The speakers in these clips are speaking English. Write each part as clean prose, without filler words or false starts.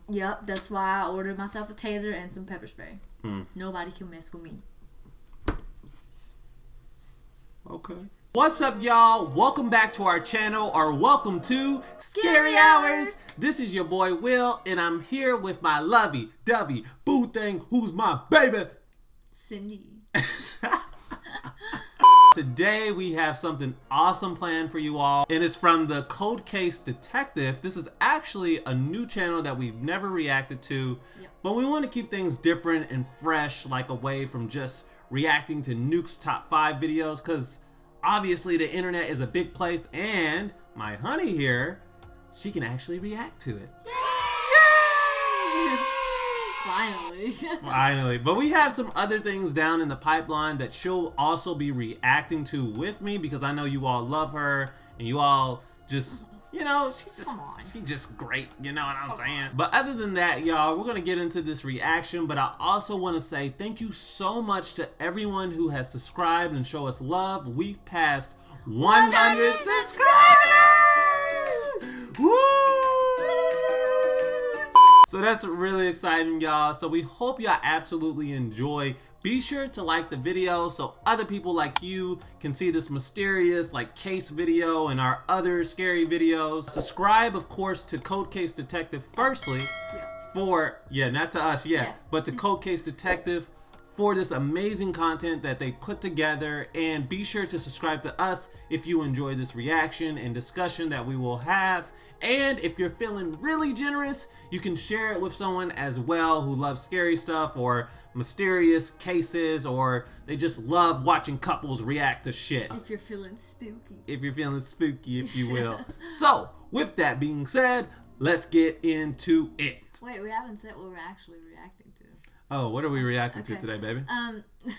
Yep, that's why I ordered myself a taser and some pepper spray. Nobody can mess with me. Okay. What's up, y'all? Welcome back to our channel, or welcome to Scary Hours. This is your boy Will, and I'm here with my lovey-dovey boo thing, who's my baby, Cindy. Today we have something awesome planned for you all, and it's from the Cold Case Detective. This is actually a new channel that we've never reacted to, but we want to keep things different and fresh, like away from just reacting to Nuke's top 5 videos, because obviously the internet is a big place, and my honey here, she can actually react to it. Finally. Finally. But we have some other things down in the pipeline that she'll also be reacting to with me, because I know you all love her and you all just, you know, she's just great, you know what I'm saying? But other than that, y'all, we're gonna get into this reaction, but I also want to say thank you so much to everyone who has subscribed and show us love. We've passed 100 subscribers! Woo! So that's really exciting, y'all. So we hope y'all absolutely enjoy. Be sure to like the video so other people like you can see this mysterious case video and our other scary videos. Subscribe, of course, to Cold Case Detective firstly not to us, but to Cold Case Detective for this amazing content that they put together. And be sure to subscribe to us if you enjoy this reaction and discussion that we will have. And if you're feeling really generous, you can share it with someone as well who loves scary stuff or mysterious cases, or they just love watching couples react to shit. If you're feeling spooky. If you're feeling spooky, if you will. So, with that being said, let's get into it. Wait, we haven't said what we're actually reacting to. Oh, what are we reacting to today, baby?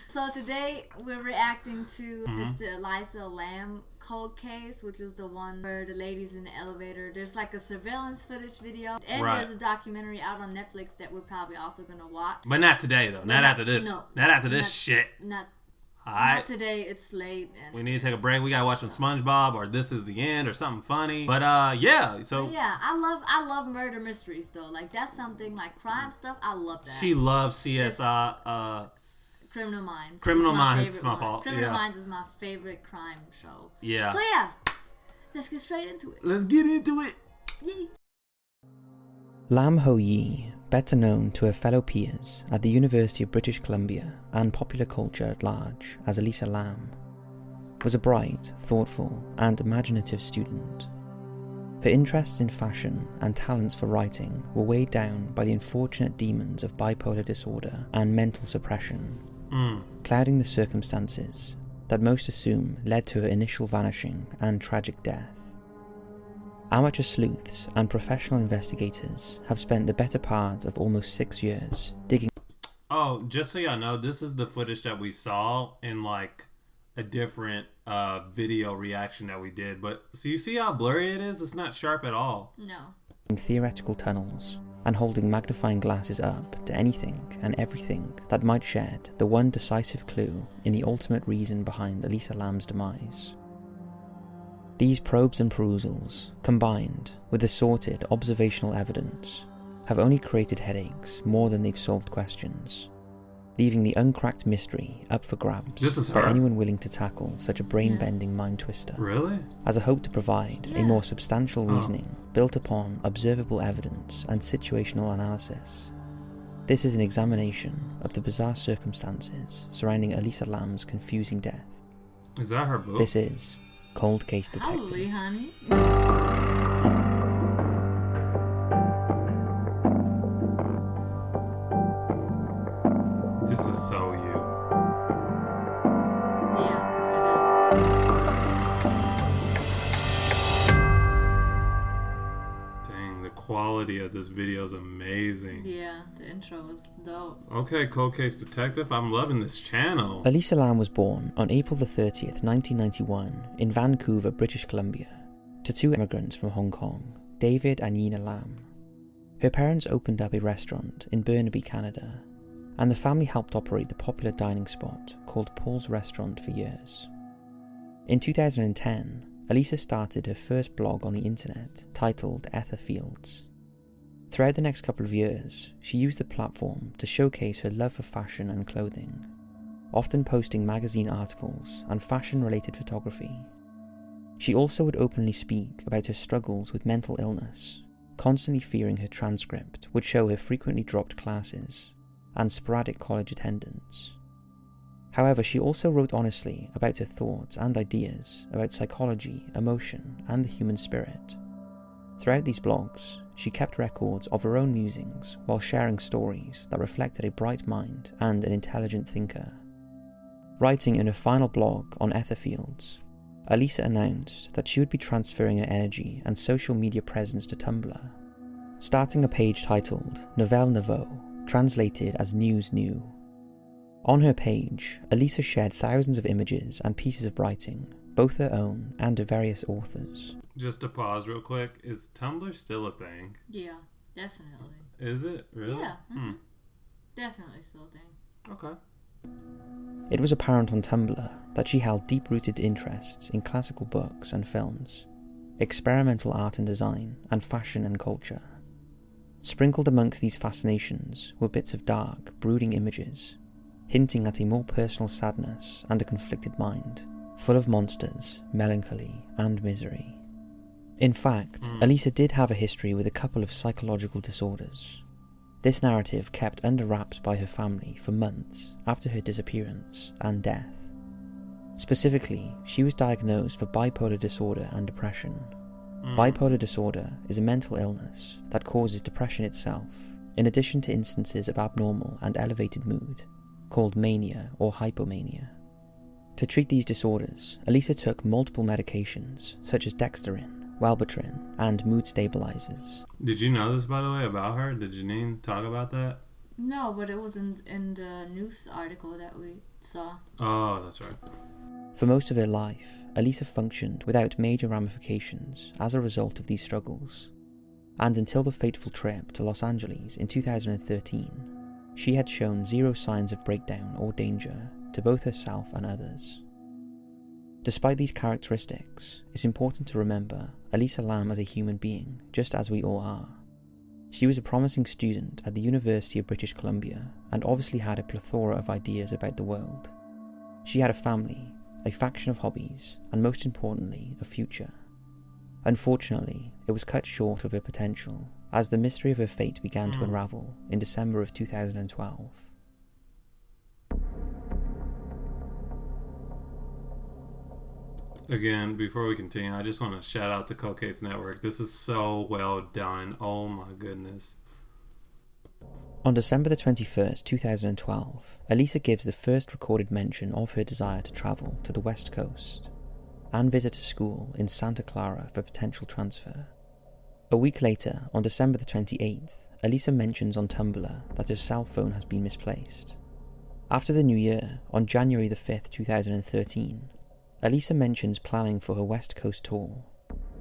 So today we're reacting to the Elisa Lam cold case, which is the one where the lady's in the elevator. There's like a surveillance footage video, and there's a documentary out on Netflix that we're probably also gonna watch. But not today, though. Not after this. No, not after this shit. Not today. It's late. And we need to take a break. We gotta watch some SpongeBob, or This Is the End, or something funny. But yeah. So yeah, I love murder mysteries though. Like that's something like crime stuff. I love that. She loves CSI. Criminal Minds. Criminal Minds is my fault. Criminal Minds is my favorite crime show. Yeah. So yeah, let's get straight into it. Let's get into it. Yay. Lam Ho Yi, better known to her fellow peers at the University of British Columbia and popular culture at large as Elisa Lam, was a bright, thoughtful and imaginative student. Her interests in fashion and talents for writing were weighed down by the unfortunate demons of bipolar disorder and mental suppression, clouding the circumstances that most assume led to her initial vanishing and tragic death. Amateur sleuths and professional investigators have spent the better part of almost 6 years digging. Oh, just so y'all know, this is the footage that we saw in like a different video reaction that we did. But so you see how blurry it is? It's not sharp at all. No. Theoretical tunnels and holding magnifying glasses up to anything and everything that might shed the one decisive clue in the ultimate reason behind Elisa Lam's demise. These probes and perusals, combined with assorted observational evidence, have only created headaches more than they've solved questions, leaving the uncracked mystery up for grabs for anyone willing to tackle such a brain-bending mind twister. Really? As a hope to provide a more substantial reasoning built upon observable evidence and situational analysis. This is an examination of the bizarre circumstances surrounding Elisa Lam's confusing death. Is that her book? This is Cold Case Detective. Probably, honey. This is so you. Yeah, it is. Dang, the quality of this video is amazing. Yeah, the intro was dope. Okay, Cold Case Detective, I'm loving this channel. Elisa Lam was born on April the 30th, 1991 in Vancouver, British Columbia, to 2 immigrants from Hong Kong, David and Yina Lam. Her parents opened up a restaurant in Burnaby, Canada, and the family helped operate the popular dining spot called Paul's Restaurant for years. In 2010, Elisa started her first blog on the internet titled Ether Fields. Throughout the next couple of years, she used the platform to showcase her love for fashion and clothing, often posting magazine articles and fashion-related photography. She also would openly speak about her struggles with mental illness, constantly fearing her transcript would show her frequently dropped classes and sporadic college attendance. However, she also wrote honestly about her thoughts and ideas about psychology, emotion, and the human spirit. Throughout these blogs, she kept records of her own musings while sharing stories that reflected a bright mind and an intelligent thinker. Writing in her final blog on Etherfields, Elisa announced that she would be transferring her energy and social media presence to Tumblr, starting a page titled Nouvelle Nouveau, translated as News New. On her page, Elisa shared thousands of images and pieces of writing, both her own and of various authors. Just to pause real quick, is Tumblr still a thing? Yeah, definitely. Is it? Really? Yeah. Mm-hmm. Definitely still a thing. Okay. It was apparent on Tumblr that she held deep-rooted interests in classical books and films, experimental art and design, and fashion and culture. Sprinkled amongst these fascinations were bits of dark, brooding images, hinting at a more personal sadness and a conflicted mind, full of monsters, melancholy, and misery. In fact, Elisa did have a history with a couple of psychological disorders. This narrative kept under wraps by her family for months after her disappearance and death. Specifically, she was diagnosed for bipolar disorder and depression. Bipolar disorder is a mental illness that causes depression itself, in addition to instances of abnormal and elevated mood, called mania or hypomania. To treat these disorders, Elisa took multiple medications such as Dexedrine, Wellbutrin, and mood stabilizers. Did you know this, by the way, about her? Did Janine talk about that? No, but it was in the news article that we saw. Oh, that's right. For most of her life, Elisa functioned without major ramifications as a result of these struggles, and until the fateful trip to Los Angeles in 2013, she had shown zero signs of breakdown or danger to both herself and others. Despite these characteristics, it's important to remember Elisa Lam as a human being, just as we all are. She was a promising student at the University of British Columbia and obviously had a plethora of ideas about the world. She had a family, a faction of hobbies, and most importantly, a future. Unfortunately, it was cut short of her potential as the mystery of her fate began to unravel in December of 2012. Again, before we continue, I just want to shout out to Cocates Network. This is so well done. Oh my goodness. On December the 21st, 2012, Elisa gives the first recorded mention of her desire to travel to the West Coast and visit a school in Santa Clara for potential transfer. A week later, on December the 28th, Elisa mentions on Tumblr that her cell phone has been misplaced. After the new year, on January the 5th, 2013, Elisa mentions planning for her West Coast tour,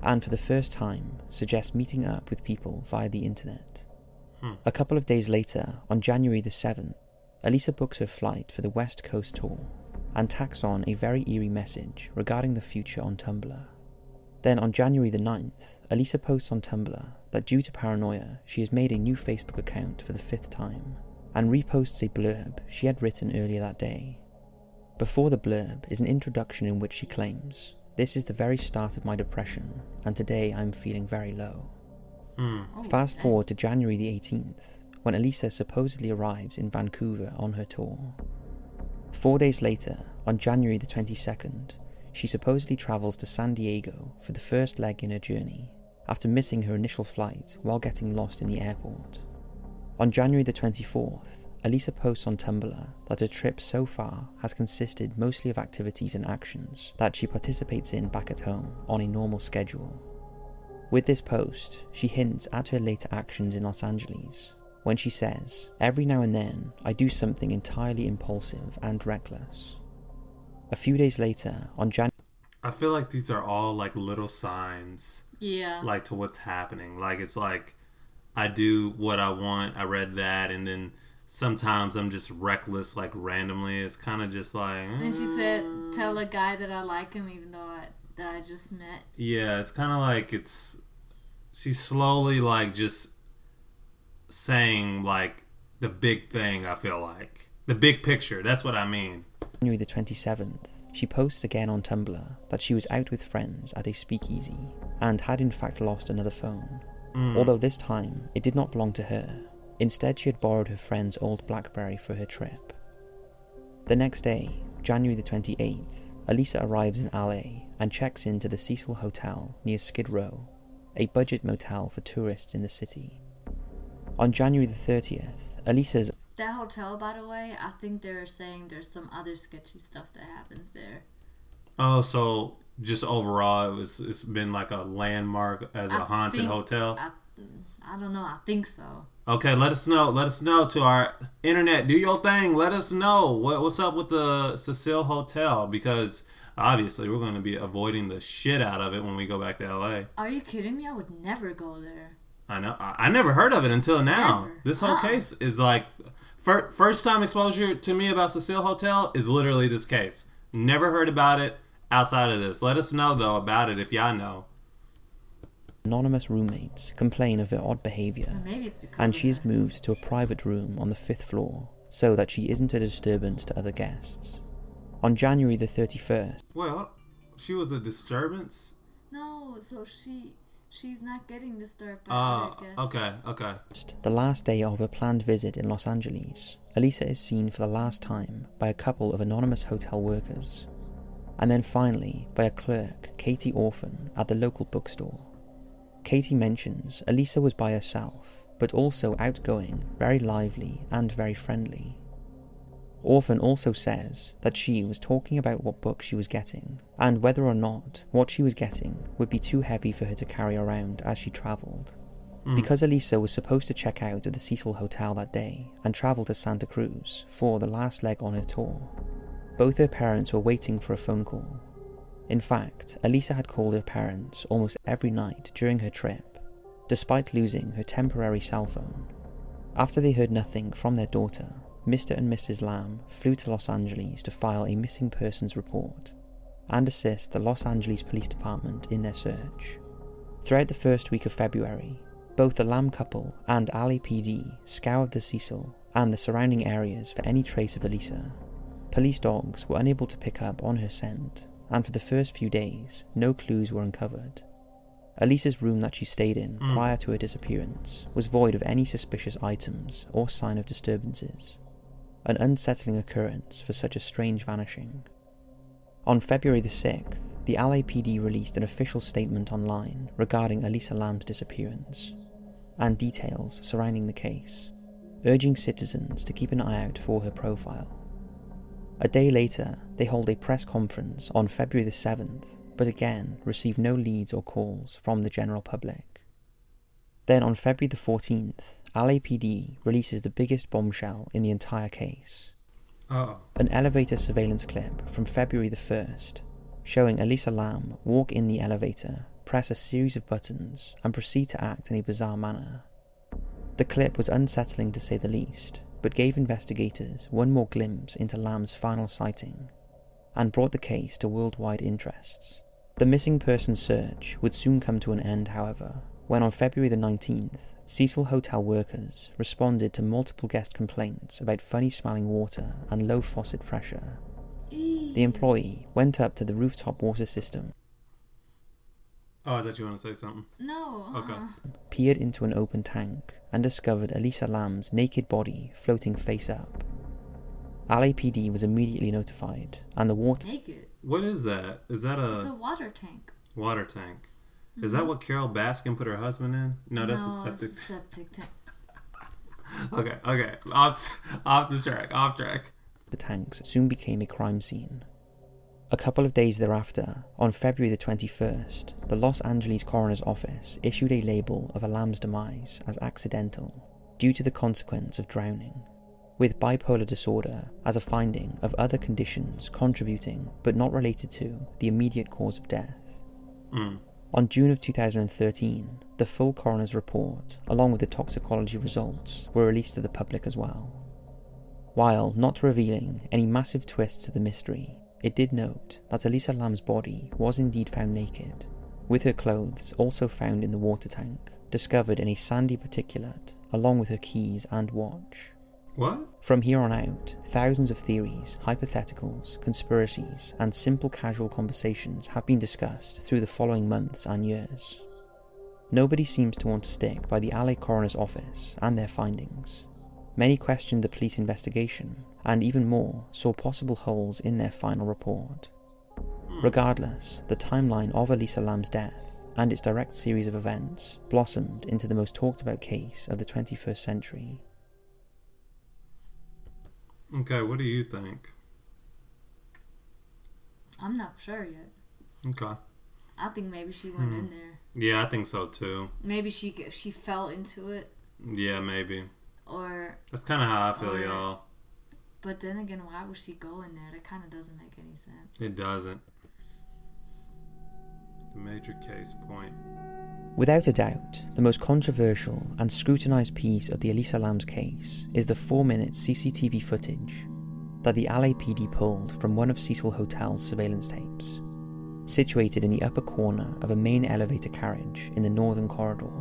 and for the first time suggests meeting up with people via the internet. A couple of days later, on January the 7th, Elisa books her flight for the West Coast tour, and tacks on a very eerie message regarding the future on Tumblr. Then on January the 9th, Elisa posts on Tumblr that due to paranoia, she has made a new Facebook account for the 5th time, and reposts a blurb she had written earlier that day. Before the blurb is an introduction in which she claims, "This is the very start of my depression, and today I'm feeling very low." Fast forward to January the 18th, when Elisa supposedly arrives in Vancouver on her tour. 4 days later, on January the 22nd, she supposedly travels to San Diego for the first leg in her journey, after missing her initial flight while getting lost in the airport. On January the 24th, Elisa posts on Tumblr that her trip so far has consisted mostly of activities and actions that she participates in back at home on a normal schedule. With this post, she hints at her later actions in Los Angeles, when she says, "Every now and then, I do something entirely impulsive and reckless." A few days later, on January... I feel like these are all like little signs. Yeah. Like to what's happening. Like it's like, I do what I want, I read that, and then sometimes I'm just reckless, like randomly. It's kind of just like... And she said, "Tell a guy that I like him even though I just met." Yeah, it's kind of like she's slowly like just saying like the big thing. I feel like the big picture. That's what I mean. January the 27th, she posts again on Tumblr that she was out with friends at a speakeasy and had in fact lost another phone. Although this time it did not belong to her. Instead, she had borrowed her friend's old BlackBerry for her trip. The next day, January the 28th, Elisa arrives in LA and checks into the Cecil Hotel near Skid Row, a budget motel for tourists in the city. On January the 30th, Elisa's... That hotel, by the way, I think they're saying there's some other sketchy stuff that happens there. Oh, so just overall, it's been like a landmark as a haunted hotel? I don't know. I think so. Okay, let us know. Let us know to our internet. Do your thing. Let us know what's up with the Cecil Hotel, because obviously we're going to be avoiding the shit out of it when we go back to LA. Are you kidding me? I would never go there. I know. I never heard of it until now. Never. This whole case is like first time exposure to me about Cecil Hotel is literally this case. Never heard about it outside of this. Let us know though about it if y'all know. Anonymous roommates complain of her odd behaviour, Maybe it's because and of she is her. moved to a private room on the 5th floor so that she isn't a disturbance to other guests. On January the 31st... Well, she was a disturbance? No, so she's not getting disturbed by other guests. Okay. The last day of her planned visit in Los Angeles, Elisa is seen for the last time by a couple of anonymous hotel workers, and then finally by a clerk, Katie Orphan, at the local bookstore. Katie mentions Elisa was by herself, but also outgoing, very lively, and very friendly. Orphan also says that she was talking about what book she was getting, and whether or not what she was getting would be too heavy for her to carry around as she travelled. Because Elisa was supposed to check out at the Cecil Hotel that day and travel to Santa Cruz for the last leg on her tour, both her parents were waiting for a phone call. In fact, Elisa had called her parents almost every night during her trip, despite losing her temporary cell phone. After they heard nothing from their daughter, Mr. and Mrs. Lam flew to Los Angeles to file a missing persons report and assist the Los Angeles Police Department in their search. Throughout the first week of February, both the Lam couple and LAPD scoured the Cecil and the surrounding areas for any trace of Elisa. Police dogs were unable to pick up on her scent, and for the first few days, no clues were uncovered. Elisa's room that she stayed in prior to her disappearance was void of any suspicious items or sign of disturbances, an unsettling occurrence for such a strange vanishing. On February the 6th, the LAPD released an official statement online regarding Elisa Lam's disappearance, and details surrounding the case, urging citizens to keep an eye out for her profile. A day later, they hold a press conference on February the 7th, but again received no leads or calls from the general public. Then on February the 14th, LAPD releases the biggest bombshell in the entire case. An elevator surveillance clip from February the 1st, showing Elisa Lam walk in the elevator, press a series of buttons, and proceed to act in a bizarre manner. The clip was unsettling to say the least, but gave investigators one more glimpse into Lam's final sighting, and brought the case to worldwide interests. The missing person search would soon come to an end, however, when on February the 19th, Cecil Hotel workers responded to multiple guest complaints about funny-smelling water and low faucet pressure. The employee went up to the rooftop water system, I thought you wanted to say something. No. Okay. peered into an open tank, and discovered Elisa Lam's naked body floating face up. LAPD was immediately notified, and the water... Naked? What is that? Is that It's a water tank. water tank? Is that what Carol Baskin put her husband in? No, that's a septic. It's a septic tank. Okay. Off track. The tanks soon became a crime scene. A couple of days thereafter, on February the 21st, the Los Angeles Coroner's Office issued a label of a Lam's demise as accidental, due to the consequence of drowning, with bipolar disorder as a finding of other conditions contributing but not related to the immediate cause of death. On June of 2013, the full coroner's report, along with the toxicology results, were released to the public as well. While not revealing any massive twists to the mystery, it did note that Elisa Lam's body was indeed found naked, with her clothes also found in the water tank, discovered in a sandy particulate along with her keys and watch. What? From here on out, thousands of theories, hypotheticals, conspiracies, and simple casual conversations have been discussed through the following months and years. Nobody seems to want to stick by the LA Coroner's Office and their findings. Many questioned the police investigation, and even more saw possible holes in their final report. Regardless, the timeline of Elisa Lam's death and its direct series of events blossomed into the most talked about case of the 21st century. Okay, what do you think? I'm not sure yet. Okay. I think maybe she went in there. Yeah, I think so too. Maybe she fell into it. Yeah, maybe. Or... That's kind of how I feel, y'all. But then again, why would she go in there? That kind of doesn't make any sense. It doesn't. The major case point. Without a doubt, the most controversial and scrutinised piece of the Elisa Lam's case is the 4-minute CCTV footage that the LAPD pulled from one of Cecil Hotel's surveillance tapes, situated in the upper corner of a main elevator carriage in the northern corridor.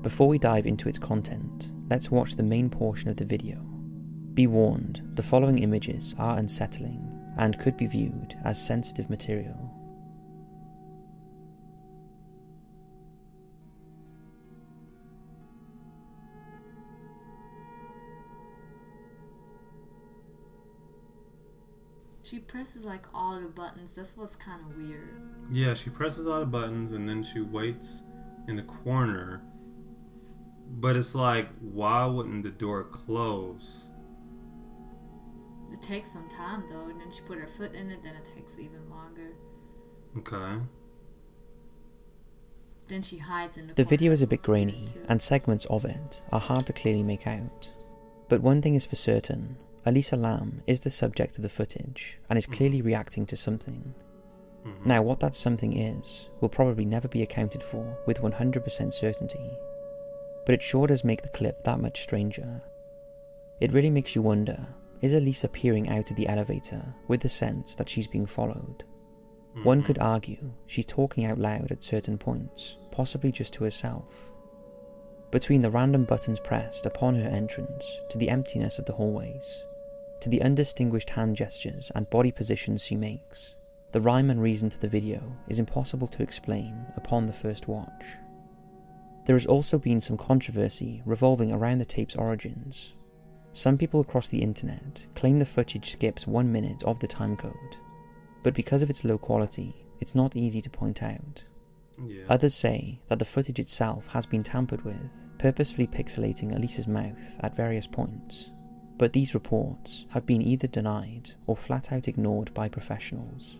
Before we dive into its content, let's watch the main portion of the video. Be warned, the following images are unsettling and could be viewed as sensitive material. She presses like all the buttons. That's what's kind of weird. Yeah, she presses all the buttons and then she waits in the corner. But it's like, why wouldn't the door close? It takes some time though, and then she put her foot in it, then it takes even longer. Okay. Then she hides in the The corner. video is a That's bit what's grainy, weird, too. and segments of it are hard to clearly make out. But one thing is for certain, Elisa Lam is the subject of the footage, and is clearly reacting to something. Now, what that something is, will probably never be accounted for with 100% certainty. But it sure does make the clip that much stranger. It really makes you wonder, is Elisa peering out of the elevator with the sense that she's being followed? One could argue she's talking out loud at certain points, possibly just to herself. Between the random buttons pressed upon her entrance, to the emptiness of the hallways, to the undistinguished hand gestures and body positions she makes, the rhyme and reason to the video is impossible to explain upon the first watch. There has also been some controversy revolving around the tape's origins. Some people across the internet claim the footage skips 1 minute of the timecode, but because of its low quality, it's not easy to point out. Yeah. Others say that the footage itself has been tampered with, purposefully pixelating Elisa's mouth at various points, but these reports have been either denied or flat out ignored by professionals.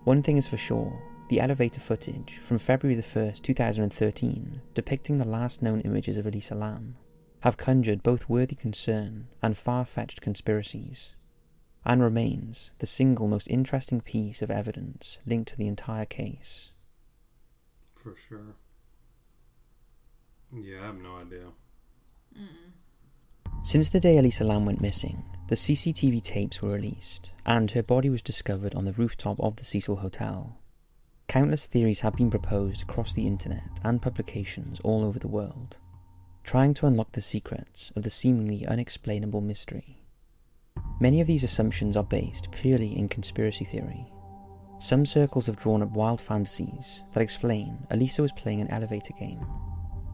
One thing is for sure, the elevator footage from February the 1st, 2013, depicting the last known images of Elisa Lam, have conjured both worthy concern and far-fetched conspiracies, and remains the single most interesting piece of evidence linked to the entire case. For sure. Yeah, I have no idea. Since the day Elisa Lam went missing, the CCTV tapes were released, and her body was discovered on the rooftop of the Cecil Hotel. Countless theories have been proposed across the internet and publications all over the world, trying to unlock the secrets of the seemingly unexplainable mystery. Many of these assumptions are based purely in conspiracy theory. Some circles have drawn up wild fantasies that explain Elisa was playing an elevator game,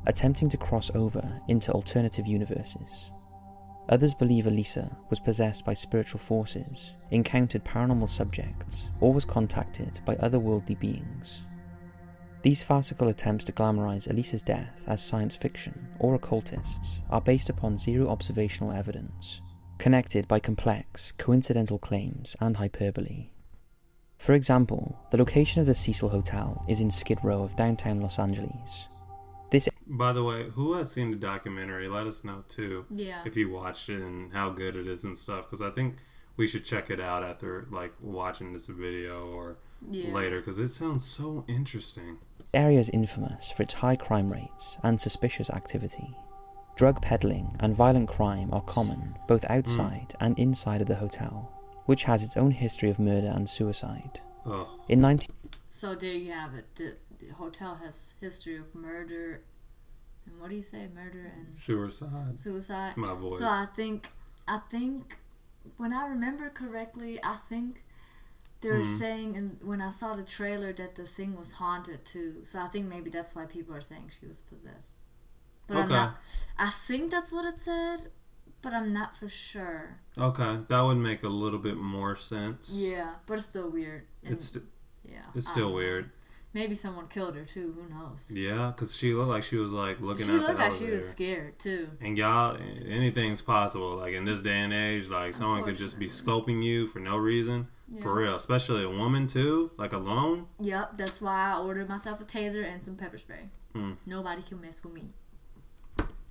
attempting to cross over into alternative universes. Others believe Elisa was possessed by spiritual forces, encountered paranormal subjects, or was contacted by otherworldly beings. These farcical attempts to glamorize Elisa's death as science fiction or occultists are based upon zero observational evidence, connected by complex, coincidental claims and hyperbole. For example, the location of the Cecil Hotel is in Skid Row of downtown Los Angeles. By the way, who has seen the documentary? Let us know too. Yeah. If you watched it and how good it is and stuff. Because I think we should check it out after like watching this video or later. Because it sounds so interesting. This area is infamous for its high crime rates and suspicious activity. Drug peddling and violent crime are common both outside and inside of the hotel, which has its own history of murder and suicide. Ugh. In 19... So there you have it. The hotel has history of murder and what do you say? Murder and suicide. My voice. So I think when I remember correctly, I think they're saying, and when I saw the trailer, that the thing was haunted too. So I think maybe that's why people are saying she was possessed. But okay. I think that's what it said, but I'm not for sure. Okay, that would make a little bit more sense. Yeah, but it's still weird. And it's still weird. Maybe someone killed her too. Who knows? Yeah, because she looked like she was like looking at the elevator. She looked like she was scared too. And y'all, anything's possible. Like in this day and age, like someone could just be scoping you for no reason. Yeah. For real, especially a woman too, like alone. Yep, that's why I ordered myself a taser and some pepper spray. Nobody can mess with me.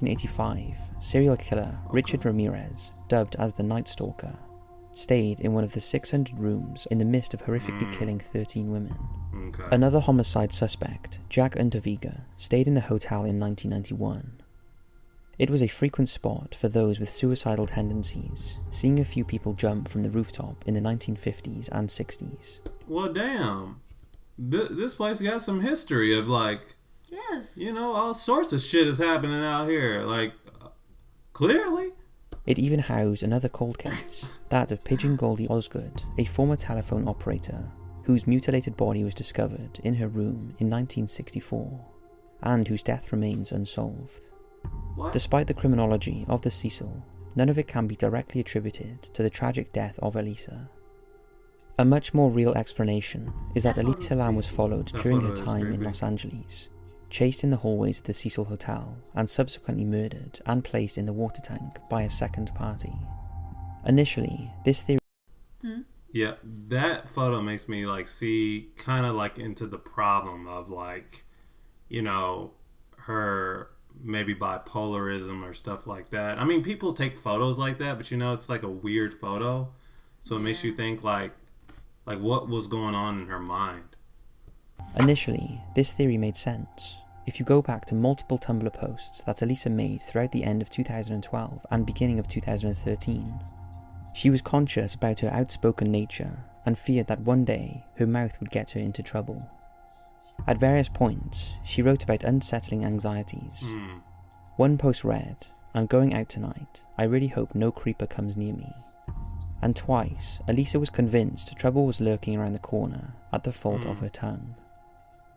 In 1985, serial killer Richard Ramirez, dubbed as the Night Stalker, stayed in one of the 600 rooms in the midst of horrifically killing 13 women. Okay. Another homicide suspect, Jack Unterweger, stayed in the hotel in 1991. It was a frequent spot for those with suicidal tendencies, seeing a few people jump from the rooftop in the 1950s and 60s. Well, damn. This place got some history of like... Yes. You know, all sorts of shit is happening out here. Like, clearly. It even housed another cold case, that of Pigeon Goldie Osgood, a former telephone operator whose mutilated body was discovered in her room in 1964, and whose death remains unsolved. What? Despite the criminology of the Cecil, none of it can be directly attributed to the tragic death of Elisa. A much more real explanation is that Elisa Lam was followed during her time in Los Angeles, chased in the hallways of the Cecil Hotel, and subsequently murdered and placed in the water tank by a second party. Initially, this theory... Yeah, that photo makes me like see kind of like into the problem of like, you know, her maybe bipolarism or stuff like that. I mean, people take photos like that, but you know, it's like a weird photo. So it makes you think like what was going on in her mind. Initially, this theory made sense. If you go back to multiple Tumblr posts that Elisa made throughout the end of 2012 and beginning of 2013, she was conscious about her outspoken nature and feared that one day her mouth would get her into trouble. At various points, she wrote about unsettling anxieties. One post read, "I'm going out tonight. I really hope no creeper comes near me." And twice, Elisa was convinced trouble was lurking around the corner at the fault of her tongue,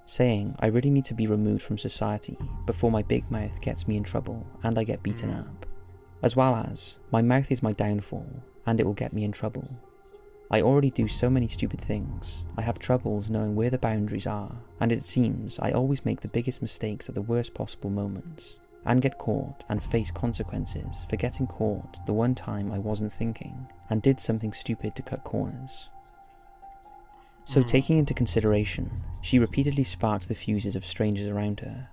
saying, "I really need to be removed from society before my big mouth gets me in trouble and I get beaten up," as well as, "My mouth is my downfall and it will get me in trouble. I already do so many stupid things. I have troubles knowing where the boundaries are, and it seems I always make the biggest mistakes at the worst possible moments, and get caught and face consequences for getting caught the one time I wasn't thinking and did something stupid to cut corners." So taking into consideration, she repeatedly sparked the fuses of strangers around her.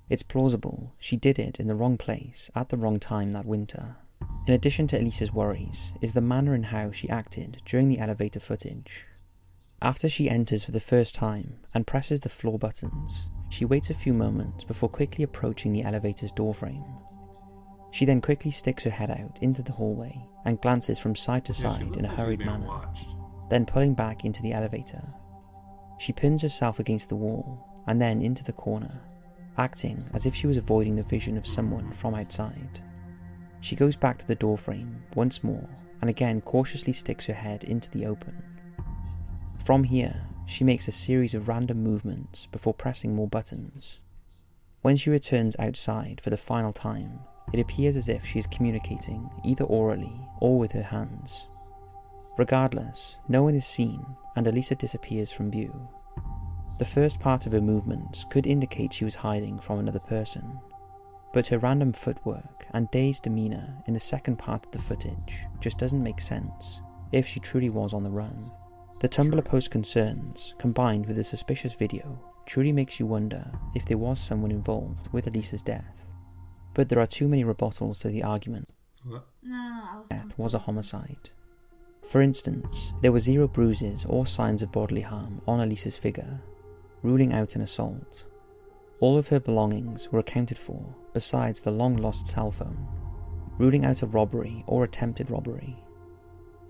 It's plausible she did it in the wrong place at the wrong time that winter. In addition to Elisa's worries is the manner in how she acted during the elevator footage. After she enters for the first time and presses the floor buttons, she waits a few moments before quickly approaching the elevator's doorframe. She then quickly sticks her head out into the hallway and glances from side to side in a hurried manner, then pulling back into the elevator. She pins herself against the wall and then into the corner, acting as if she was avoiding the vision of someone from outside. She goes back to the doorframe once more and again cautiously sticks her head into the open. From here, she makes a series of random movements before pressing more buttons. When she returns outside for the final time, it appears as if she is communicating either orally or with her hands. Regardless, no one is seen and Elisa disappears from view. The first part of her movements could indicate she was hiding from another person, but her random footwork and dazed demeanour in the second part of the footage just doesn't make sense if she truly was on the run. The Tumblr post concerns, combined with the suspicious video, truly makes you wonder if there was someone involved with Elisa's death. But there are too many rebuttals to the argument that was a homicide. For instance, there were 0 bruises or signs of bodily harm on Elisa's figure, ruling out an assault. All of her belongings were accounted for, besides the long-lost cell phone, ruling out a robbery or attempted robbery.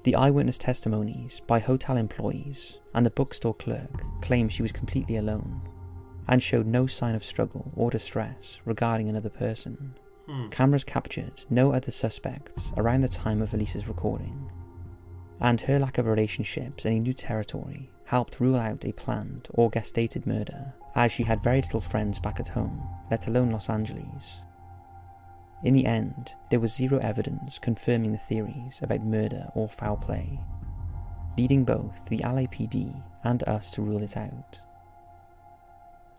The eyewitness testimonies by hotel employees and the bookstore clerk claim she was completely alone, and showed no sign of struggle or distress regarding another person. Cameras captured no other suspects around the time of Elisa's recording, and her lack of relationships in a new territory helped rule out a planned or gestated murder, as she had very little friends back at home, let alone Los Angeles. In the end, there was zero evidence confirming the theories about murder or foul play, leading both the LAPD and us to rule it out.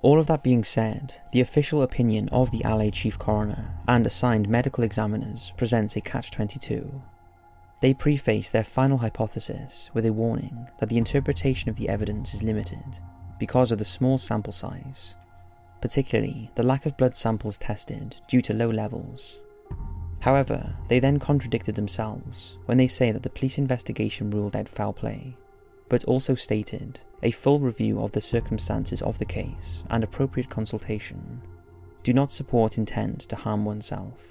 All of that being said, the official opinion of the LA Chief Coroner and assigned medical examiners presents a catch-22. They preface their final hypothesis with a warning that the interpretation of the evidence is limited because of the small sample size, particularly the lack of blood samples tested due to low levels. However, they then contradicted themselves when they say that the police investigation ruled out foul play, but also stated a full review of the circumstances of the case and appropriate consultation do not support intent to harm oneself.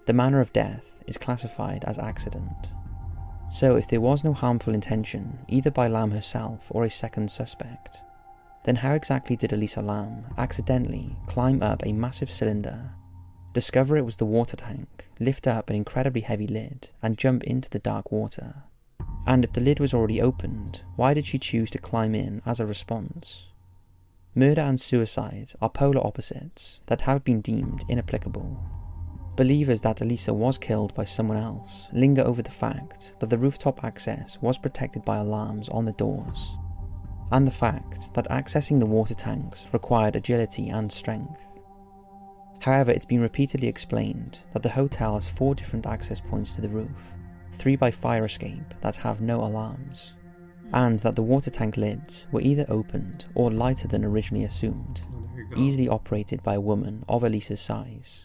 The manner of death is classified as accident. So if there was no harmful intention either by Lam herself or a second suspect, then how exactly did Elisa Lam accidentally climb up a massive cylinder, discover it was the water tank, lift up an incredibly heavy lid, and jump into the dark water? And if the lid was already opened, why did she choose to climb in as a response? Murder and suicide are polar opposites that have been deemed inapplicable. Believers that Elisa was killed by someone else linger over the fact that the rooftop access was protected by alarms on the doors, and the fact that accessing the water tanks required agility and strength. However, it's been repeatedly explained that the hotel has 4 different access points to the roof, 3 by fire escape that have no alarms, and that the water tank lids were either opened or lighter than originally assumed, easily operated by a woman of Elisa's size.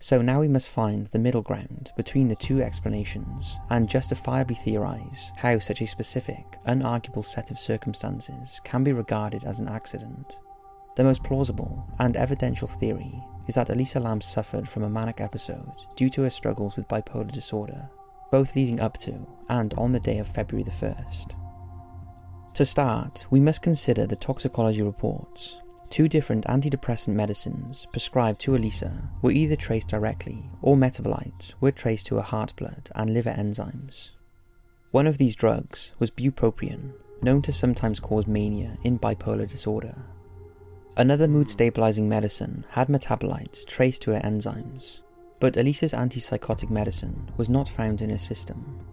So now we must find the middle ground between the 2 explanations and justifiably theorise how such a specific, unarguable set of circumstances can be regarded as an accident. The most plausible and evidential theory is that Elisa Lam suffered from a manic episode due to her struggles with bipolar disorder, both leading up to and on the day of February the 1st. To start, we must consider the toxicology reports. 2 different antidepressant medicines prescribed to Elisa were either traced directly or metabolites were traced to her heart blood and liver enzymes. One of these drugs was bupropion, known to sometimes cause mania in bipolar disorder. Another mood-stabilizing medicine had metabolites traced to her enzymes, but Elisa's antipsychotic medicine was not found in her system.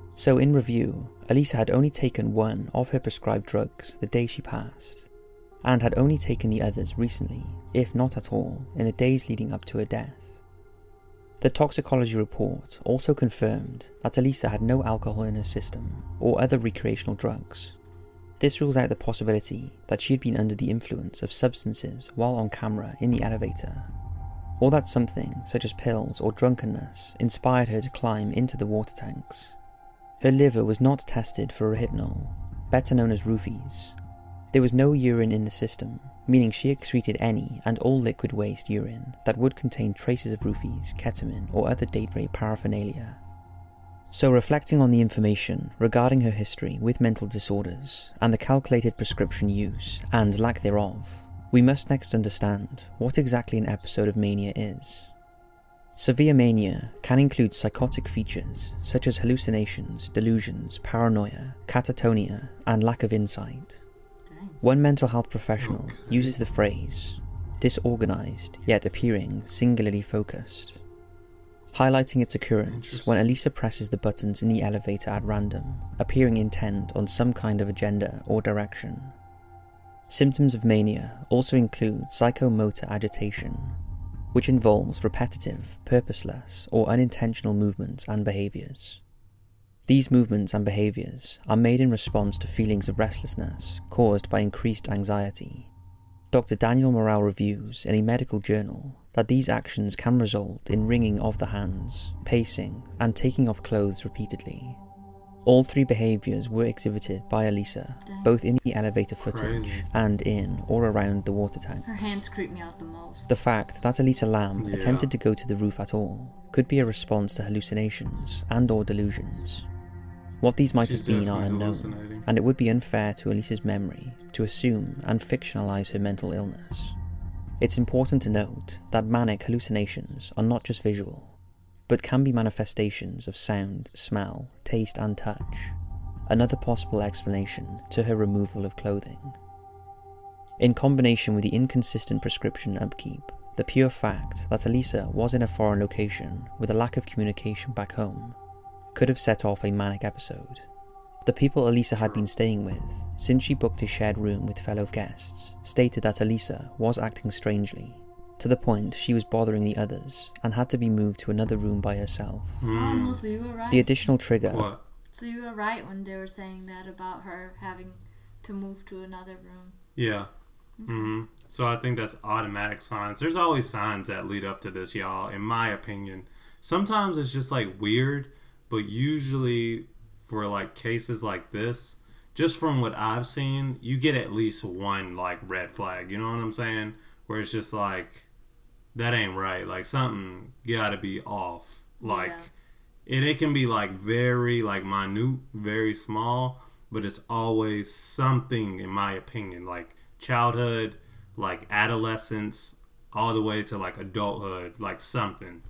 So in review, Elisa had only taken one of her prescribed drugs the day she passed, and had only taken the others recently, if not at all, in the days leading up to her death. The toxicology report also confirmed that Elisa had no alcohol in her system or other recreational drugs. This rules out the possibility that she had been under the influence of substances while on camera in the elevator, or that something such as pills or drunkenness inspired her to climb into the water tanks. Her liver was not tested for rohypnol, better known as roofies. There was no urine in the system, meaning she excreted any and all liquid waste urine that would contain traces of roofies, ketamine, or other date rape paraphernalia. So reflecting on the information regarding her history with mental disorders and the calculated prescription use and lack thereof, we must next understand what exactly an episode of mania is. Severe mania can include psychotic features such as hallucinations, delusions, paranoia, catatonia, and lack of insight. One mental health professional uses the phrase, disorganized yet appearing singularly focused, highlighting its occurrence when Elisa presses the buttons in the elevator at random, appearing intent on some kind of agenda or direction. Symptoms of mania also include psychomotor agitation, which involves repetitive, purposeless, or unintentional movements and behaviours. These movements and behaviours are made in response to feelings of restlessness caused by increased anxiety. Dr. Daniel Morrell reviews in a medical journal that these actions can result in wringing of the hands, pacing, and taking off clothes repeatedly. All 3 behaviours were exhibited by Elisa, both in the elevator footage and in or around the water tanks. Her hands creep me out the most. The fact that Elisa Lam attempted to go to the roof at all could be a response to hallucinations and or delusions. What these might She's have been are definitely unknown, hallucinating. and it would be unfair to Elisa's memory to assume and fictionalise her mental illness. It's important to note that manic hallucinations are not just visual, but can be manifestations of sound, smell, taste and touch, another possible explanation to her removal of clothing. In combination with the inconsistent prescription upkeep, the pure fact that Elisa was in a foreign location with a lack of communication back home could have set off a manic episode. The people Elisa had been staying with, since she booked a shared room with fellow guests, stated that Elisa was acting strangely, to the point she was bothering the others and had to be moved to another room by herself. Oh, so you were right. The additional trigger... What? So you were right when they were saying that about her having to move to another room. Yeah. Mm-hmm. So I think that's automatic signs. There's always signs that lead up to this, y'all, in my opinion. Sometimes it's just like weird, but usually for like cases like this, just from what I've seen, you get at least one like red flag. You know what I'm saying? Where it's just like, that ain't right. Like something gotta be off. Like, it can be like very like minute, very small, but it's always something, in my opinion, like childhood, like adolescence, all the way to like adulthood, like something.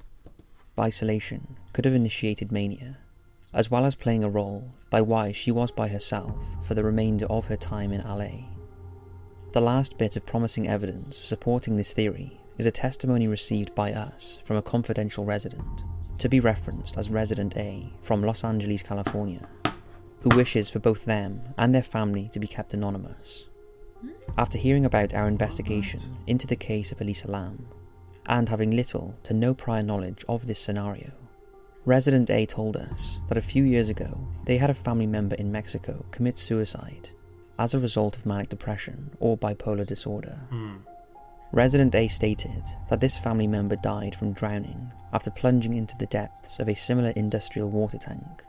Isolation could have initiated mania, as well as playing a role by why she was by herself for the remainder of her time in LA. The last bit of promising evidence supporting this theory is a testimony received by us from a confidential resident, to be referenced as Resident A from Los Angeles, California, who wishes for both them and their family to be kept anonymous. After hearing about our investigation into the case of Elisa Lam, and having little to no prior knowledge of this scenario, Resident A told us that a few years ago they had a family member in Mexico commit suicide as a result of manic depression or bipolar disorder. Resident A stated that this family member died from drowning after plunging into the depths of a similar industrial water tank.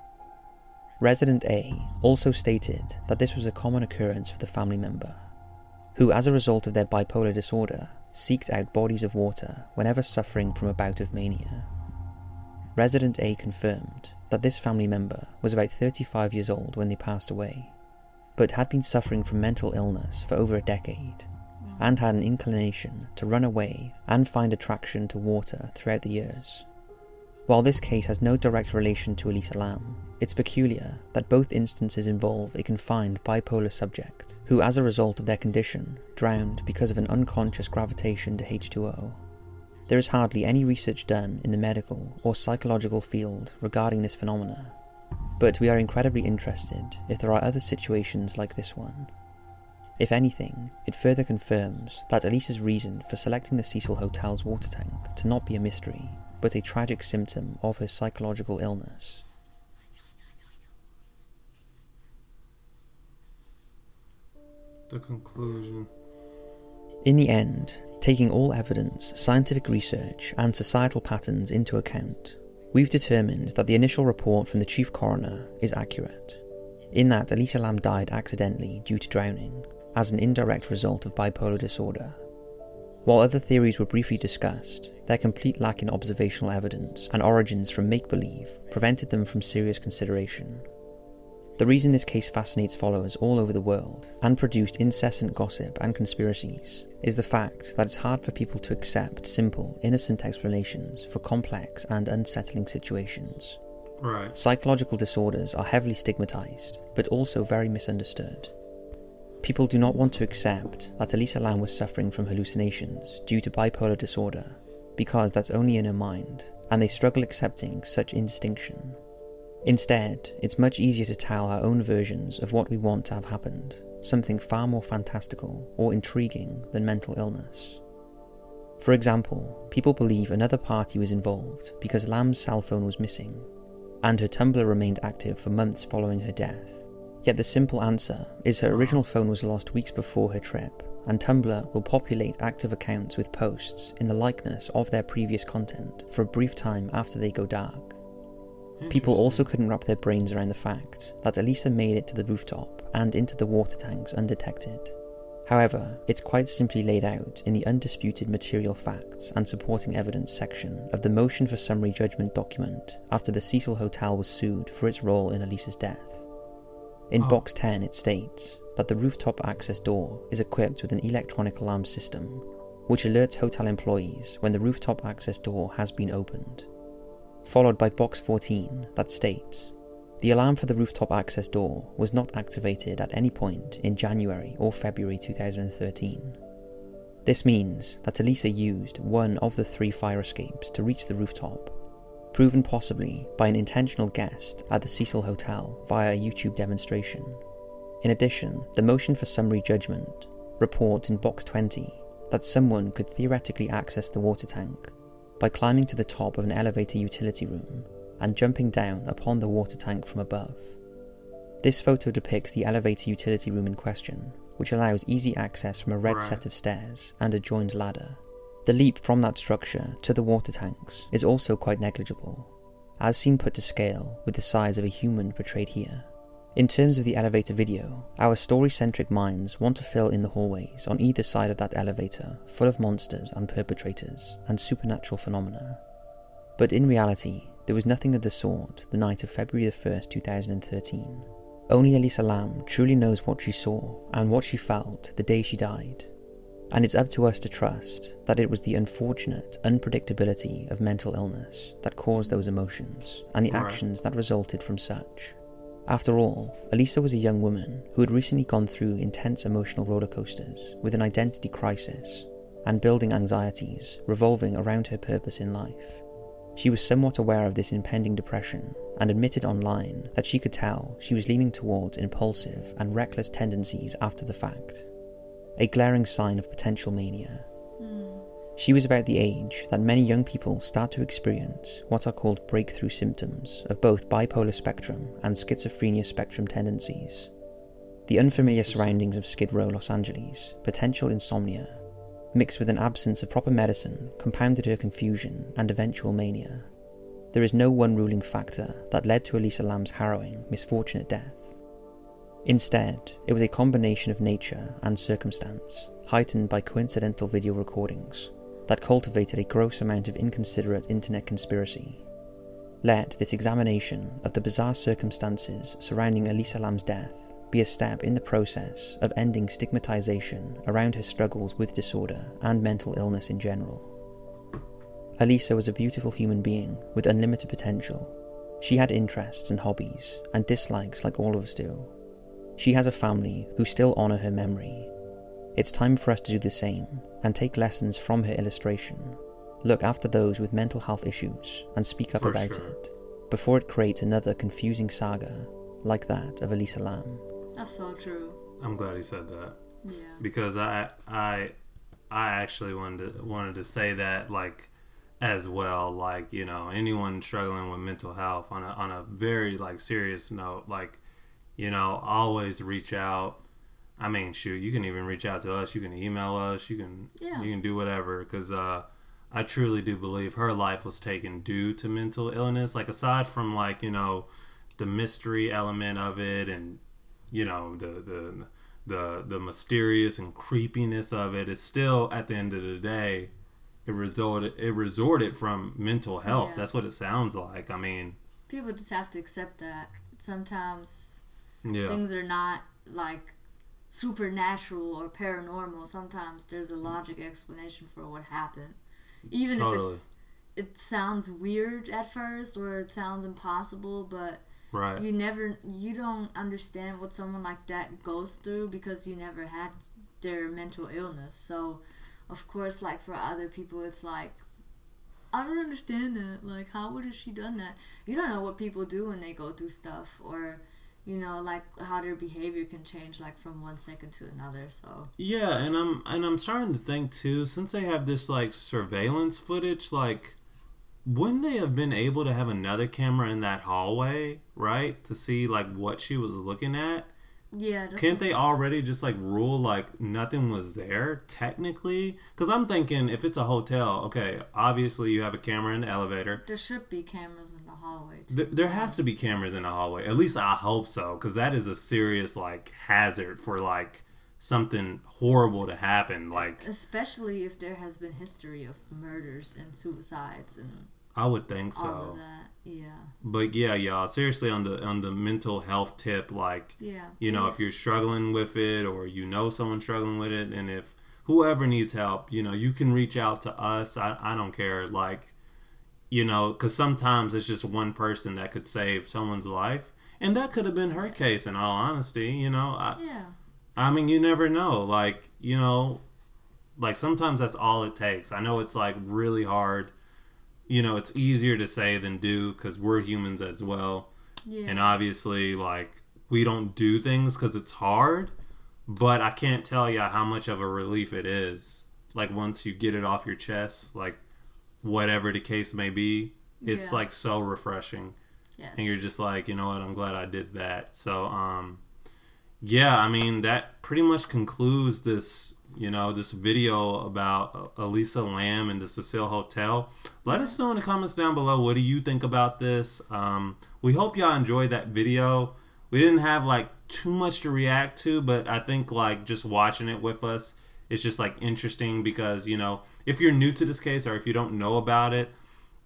Resident A also stated that this was a common occurrence for the family member, who as a result of their bipolar disorder seeked out bodies of water whenever suffering from a bout of mania. Resident A confirmed that this family member was about 35 years old when they passed away, but had been suffering from mental illness for over a decade, and had an inclination to run away and find attraction to water throughout the years. While this case has no direct relation to Elisa Lam, it's peculiar that both instances involve a confined bipolar subject, who as a result of their condition, drowned because of an unconscious gravitation to H2O. There is hardly any research done in the medical or psychological field regarding this phenomena, but we are incredibly interested if there are other situations like this one. If anything, it further confirms that Elisa's reason for selecting the Cecil Hotel's water tank to not be a mystery, but a tragic symptom of her psychological illness. The conclusion. In the end, taking all evidence, scientific research and societal patterns into account, we've determined that the initial report from the chief coroner is accurate, in that Elisa Lam died accidentally due to drowning, as an indirect result of bipolar disorder. While other theories were briefly discussed, their complete lack in observational evidence and origins from make-believe prevented them from serious consideration. The reason this case fascinates followers all over the world and produced incessant gossip and conspiracies is the fact that it's hard for people to accept simple, innocent explanations for complex and unsettling situations. Right. Psychological disorders are heavily stigmatized, but also very misunderstood. People do not want to accept that Elisa Lam was suffering from hallucinations due to bipolar disorder, because that's only in her mind, and they struggle accepting such indistinction. Instead, it's much easier to tell our own versions of what we want to have happened, something far more fantastical or intriguing than mental illness. For example, people believe another party was involved because Lam's cell phone was missing, and her Tumblr remained active for months following her death. Yet the simple answer is her original phone was lost weeks before her trip, and Tumblr will populate active accounts with posts in the likeness of their previous content for a brief time after they go dark. People also couldn't wrap their brains around the fact that Elisa made it to the rooftop and into the water tanks undetected. However, it's quite simply laid out in the undisputed material facts and supporting evidence section of the motion for summary judgment document after the Cecil Hotel was sued for its role in Elisa's death. In Box 10 it states that the rooftop access door is equipped with an electronic alarm system, which alerts hotel employees when the rooftop access door has been opened. Followed by Box 14 that states, the alarm for the rooftop access door was not activated at any point in January or February 2013. This means that Elisa used one of the 3 fire escapes to reach the rooftop, proven possibly by an intentional guest at the Cecil Hotel via a YouTube demonstration. In addition, the motion for summary judgment reports in Box 20 that someone could theoretically access the water tank by climbing to the top of an elevator utility room and jumping down upon the water tank from above. This photo depicts the elevator utility room in question, which allows easy access from a red set of stairs and a joined ladder. The leap from that structure to the water tanks is also quite negligible, as seen put to scale with the size of a human portrayed here. In terms of the elevator video, our story-centric minds want to fill in the hallways on either side of that elevator full of monsters and perpetrators and supernatural phenomena. But in reality, there was nothing of the sort the night of February 1st, 2013. Only Elisa Lam truly knows what she saw and what she felt the day she died. And it's up to us to trust that it was the unfortunate unpredictability of mental illness that caused those emotions and the actions that resulted from such. After all, Elisa was a young woman who had recently gone through intense emotional roller coasters with an identity crisis and building anxieties revolving around her purpose in life. She was somewhat aware of this impending depression and admitted online that she could tell she was leaning towards impulsive and reckless tendencies after the fact, a glaring sign of potential mania. She was about the age that many young people start to experience what are called breakthrough symptoms of both bipolar spectrum and schizophrenia spectrum tendencies. The unfamiliar surroundings of Skid Row, Los Angeles, potential insomnia, mixed with an absence of proper medicine, compounded her confusion and eventual mania. There is no one ruling factor that led to Elisa Lam's harrowing, misfortunate death. Instead, it was a combination of nature and circumstance, heightened by coincidental video recordings, that cultivated a gross amount of inconsiderate internet conspiracy. Let this examination of the bizarre circumstances surrounding Elisa Lam's death be a step in the process of ending stigmatization around her struggles with disorder and mental illness in general. Elisa was a beautiful human being with unlimited potential. She had interests and hobbies and dislikes like all of us do. She has a family who still honor her memory. It's time for us to do the same and take lessons from her illustration, look after those with mental health issues and speak up about it before it creates another confusing saga like that of Elisa Lam. That's so true. I'm glad he said that. Yeah. Because I actually wanted to say that, like, as well, like, you know, anyone struggling with mental health on a very, like, serious note, like, you know, always reach out. I mean, shoot, you can even reach out to us. You can email us. You can do whatever. Because I truly do believe her life was taken due to mental illness. Like, aside from, like, you know, the mystery element of it and, you know, the mysterious and creepiness of it, it's still, at the end of the day, it resorted from mental health. Yeah. That's what it sounds like. I mean, people just have to accept that sometimes things are not like supernatural or paranormal. Sometimes there's a logic explanation for what happened, even if it sounds weird at first or it sounds impossible, but you don't understand what someone like that goes through because you never had their mental illness. So of course, like, for other people it's like, I don't understand that, like, how would have she done that? You don't know what people do when they go through stuff, or, you know, like, how their behavior can change, like, from one second to another. So yeah, and I'm starting to think too, since they have this, like, surveillance footage, like, wouldn't they have been able to have another camera in that hallway, right, to see, like, what she was looking at? Yeah. Can't they already just, like, rule, like, nothing was there, technically? Because I'm thinking, if it's a hotel, okay, obviously you have a camera in the elevator. There should be cameras in the hallway, too. There has to be cameras in the hallway. At least I hope so, because that is a serious, like, hazard for, like, something horrible to happen. Like, especially if there has been history of murders and suicides and I would think so. all of that. Yeah. But yeah, y'all, seriously, on the mental health tip, like, you know, if you're struggling with it, or you know someone struggling with it, and if whoever needs help, you know, you can reach out to us. I don't care, like, you know, because sometimes it's just one person that could save someone's life, and that could have been her case, in all honesty, you know. I mean, you never know, like, you know, like, sometimes that's all it takes. I know it's, like, really hard. You know, it's easier to say than do, because we're humans as well. Yeah. And obviously, like, we don't do things because it's hard, but I can't tell you how much of a relief it is. Like, once you get it off your chest, like, whatever the case may be, it's like so refreshing. Yes. And you're just like, you know what, I'm glad I did that. So, yeah, I mean, that pretty much concludes this, you know, this video about Elisa Lam and the Cecil Hotel. Let us know in the comments down below, what do you think about this? We hope y'all enjoyed that video. We didn't have like too much to react to, but I think like just watching it with us, it's just like interesting, because, you know, if you're new to this case or if you don't know about it,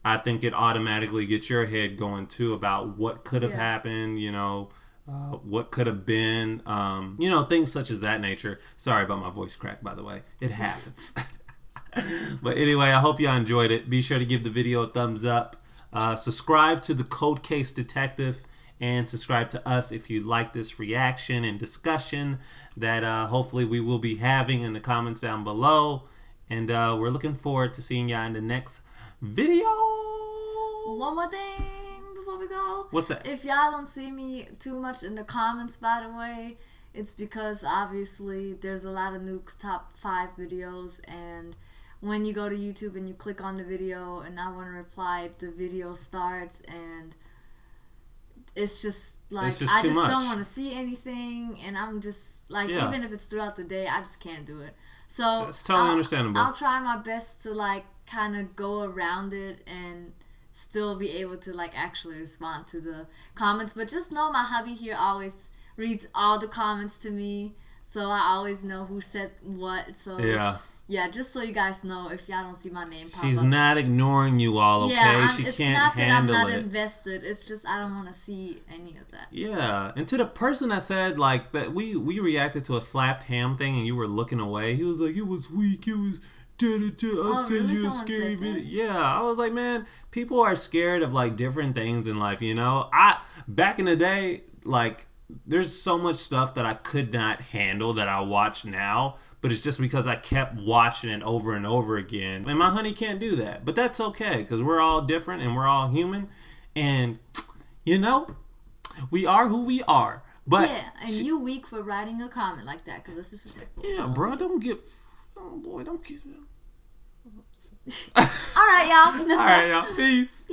I think it automatically gets your head going too about what could have happened, you know, what could have been, you know, things such as that nature. Sorry about my voice crack, by the way. It happens. But anyway, I hope y'all enjoyed it. Be sure to give the video a thumbs up. Subscribe to the Cold Case Detective, and subscribe to us if you like this reaction and discussion that hopefully we will be having in the comments down below. And we're looking forward to seeing y'all in the next video. One more thing before we go. What's that? If y'all don't see me too much in the comments, by the way, it's because obviously there's a lot of Nuke's top 5 videos, and when you go to YouTube and you click on the video and I want to reply, the video starts and it's just like, I just don't want to see anything, and I'm just like, even if it's throughout the day, I just can't do it. So it's totally understandable. I'll try my best to like kind of go around it and still be able to like actually respond to the comments. But just know my hubby here always reads all the comments to me, so I always know who said what. So yeah, just so you guys know, if y'all don't see my name pop She's up. not ignoring you all, okay? Yeah, she it's can't not that handle I'm not it. invested. It's just I don't want to see any of that. Yeah, and to the person that said like that we reacted to a slapped ham thing and you were looking away, he was like, it was weak, it was I'll send you a scary video. Yeah, I was like, man, people are scared of like different things in life, you know? Back in the day, like, there's so much stuff that I could not handle that I watch now, but it's just because I kept watching it over and over again. And my honey can't do that. But that's okay, because we're all different and we're all human. And, you know, we are who we are. But yeah, and you weak for writing a comment like that, because this is ridiculous. Yeah, so. Bro, don't get... Oh, boy, don't get... All right, y'all. All right, y'all. Peace.